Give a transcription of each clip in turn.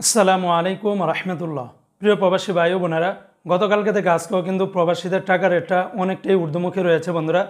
আসসালামু আলাইকুম রহমতুল্লাহ। প্রিয় প্রবাসী ভাই ও বোনেরা, গতকালকে থেকে আজকেও কিন্তু প্রবাসীদের টাকা রেটটা অনেকটাই ঊর্ধ্বমুখী রয়েছে। বন্ধুরা,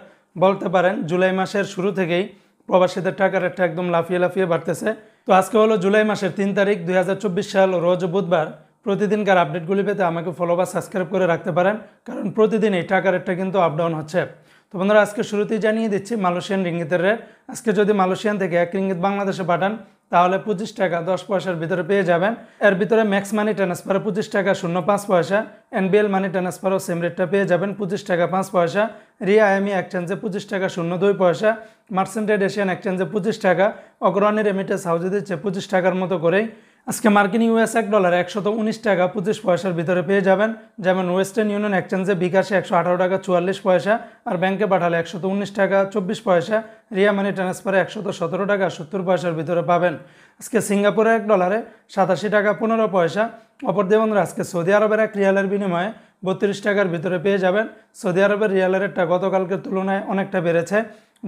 বলতে পারেন জুলাই মাসের শুরু থেকেই প্রবাসীদের টাকা রেটটা একদম লাফিয়ে লাফিয়ে বাড়তেছে। তো আজকে হলো জুলাই মাসের 3 তারিখ 2024 সাল, রোজ বুধবার। প্রতিদিনকার আপডেটগুলি পেতে আমাকে ফলো বা সাবস্ক্রাইব করে রাখতে পারেন, কারণ প্রতিদিন এই টাকা রেটটা কিন্তু আপ ডাউন হচ্ছে। তো বন্ধুরা, আজকে শুরুতেই জানিয়ে দিচ্ছি মালয়েশিয়ান রিঙ্গিতের রেট। আজকে যদি মালয়েশিয়ান থেকে 1 রিঙ্গিত বাংলাদেশে পাঠান তাহলে 25 টাকা 10 পয়সার ভিতরে পেয়ে যাবেন। এর ভিতরে ম্যাক্স মানি ট্রান্সফারে 25 টাকা 05 পয়সা, এনবিএল মানি ট্রান্সফারও সেম রেটটা পেয়ে যাবেন 25 টাকা 5 পয়সা, রিয়া আইএমই এক্সচেঞ্জে 25 টাকা 02 পয়সা, মার্চেন্টেড এশিয়ান এক্সচেঞ্জে 25 টাকা, অগ্রণী রেমিটেন্স হাউজে দিচ্ছে 25 টাকার মতো করেই। আজকে মার্কিন ইউএস $1 119 টাকা 25 পয়সার ভিতরে পেয়ে যাবেন। যেমন ওয়েস্টার্ন ইউনিয়ন এক্সচেঞ্জে বিকাশে 118 টাকা 44 পয়সা, আর ব্যাংকে পাঠালে 119 টাকা 24 পয়সা, রিয়া মানি ট্রান্সফারে 117 টাকা 70 পয়সার ভিতরে পাবেন। আজকে সিঙ্গাপুরের $1 87 টাকা 15 পয়সা। অপরদিকে বন্ধুরা, আজকে সৌদি আরবের 1 রিয়ালের বিনিময়ে 32 টাকার ভিতরে পেয়ে যাবেন। সৌদি আরবের রিয়ালের রেটটা গতকালকের তুলনায় অনেকটা বেড়েছে।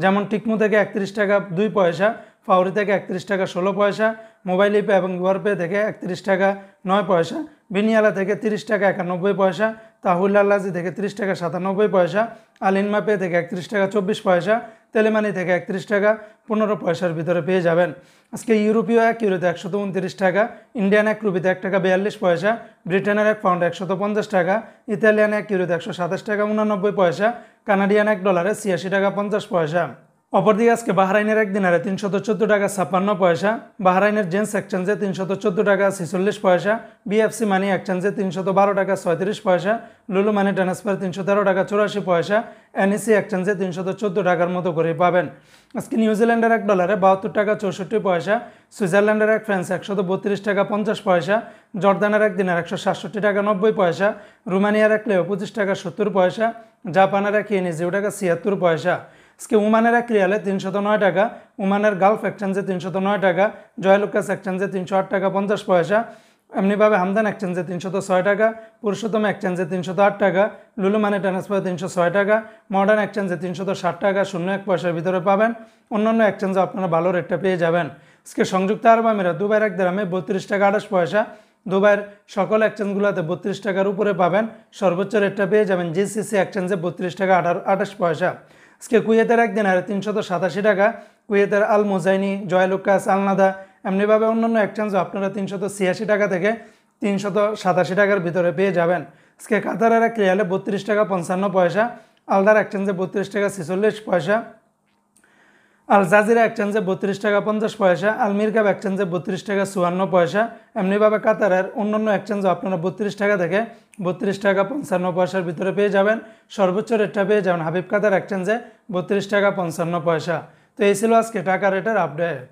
যেমন টিকমু থেকে 31 টাকা 2 পয়সা, ফাউরি থেকে 31 টাকা 16 পয়সা, মোবাইল ইপে এবং গুয়ারপে থেকে 31 টাকা 9 পয়সা, বিনিয়ালা থেকে 30 টাকা 91 পয়সা, তাহুল আল্লাজি থেকে 30 টাকা 97 পয়সা, আলিনমা পে থেকে 31 টাকা 24 পয়সা, তেলেমানি থেকে 31 টাকা 15 পয়সার ভিতরে পেয়ে যাবেন। আজকে ইউরোপীয় 1 ইউরোতে 129 টাকা, ইন্ডিয়ান 1 রুপিতে 1 টাকা 42 পয়সা, ব্রিটেনের 1 পাউন্ড 150 টাকা, ইতালিয়ান 1 ইউরোতে 127 টাকা 89 পয়সা, কানাডিয়ান $1 86 টাকা 50 পয়সা। অপরদিকে আজকে বাহরাইনের 1 দিনারে 314 টাকা 56 পয়সা, বাহরাইনের জেন্স এক্সচেঞ্জে 314 টাকা 46 পয়সা, বিএফসি মানি এক্সচেঞ্জে 312 টাকা 37 পয়সা, লুলু মানি ট্রান্সফার 313 টাকা 84 পয়সা, এনইসি এক্সচেঞ্জে 314 টাকার মতো করে পাবেন। আজকে নিউজিল্যান্ডের $1 72 টাকা 64 পয়সা, সুইজারল্যান্ডের 1 ফ্রান্স 132 টাকা 50 পয়সা, জর্দানের 1 দিনার 167 টাকা 90 পয়সা, রোমানিয়ার 1 লেও 25 টাকা 70 পয়সা, জাপানের 1 ইয়েন 0 টাকা 76 পয়সা। আজকে ওমানের 1 রিয়ালে 309 টাকা, ওমানের গালফ এক্সচেঞ্জে 309 টাকা, জয়লুকাস এক্সচেঞ্জে 308 টাকা 50 পয়সা, এমনিভাবে হামদান এক্সচেঞ্জে 306 টাকা, পুরুষোত্তম এক্সচেঞ্জে 308 টাকা, লুলু মানি ট্রান্সফার 306 টাকা, মডার্ন এক্সচেঞ্জে 360 টাকা 01 পয়সার ভিতরে পাবেন। অন্যান্য এক্সচেঞ্জে আপনারা ভালো রেটটা পেয়ে যাবেন। আজকে সংযুক্ত আরব আমিরাত দুবাইয়ের 1 দিরহামে 32 টাকা 28 পয়সা, দুবাইয়ের সকল এক্সচেঞ্জগুলোতে 32 টাকার উপরে পাবেন। সর্বোচ্চ রেটটা পেয়ে যাবেন জিসিসি এক্সচেঞ্জে 32 টাকা 28 পয়সা। আজকে কুয়েতের 1 দিনারে 387 টাকা, কুয়েতের আল মুজাইনি, জয়লুকাস, আলনাদা, এমনিভাবে অন্যান্য এক্সচেঞ্জও আপনারা 386 টাকা থেকে 387 টাকার ভিতরে পেয়ে যাবেন। আজকে কাতারের 1 রিয়ালে 32 টাকা 55 পয়সা, আলদার এক্সচেঞ্জে 32 টাকা 46 পয়সা, আল জাজিরা এক্সচেঞ্জে 32 টাকা 50 পয়সা, আলমিরকাব এক্সচেঞ্জে 32 টাকা 54 পয়সা। এমনিভাবে কাতারের অন্যান্য এক্সচেঞ্জও আপনারা 32 টাকা থেকে 32 টাকা 55 পয়সার ভিতরে পেয়ে যাবেন। সর্বোচ্চ রেটটা পেয়ে যাবেন হাবিব কাতার এক্সচেঞ্জে 32 টাকা 55 পয়সা। তো এই ছিল আজকে টাকা রেটের আপডেট।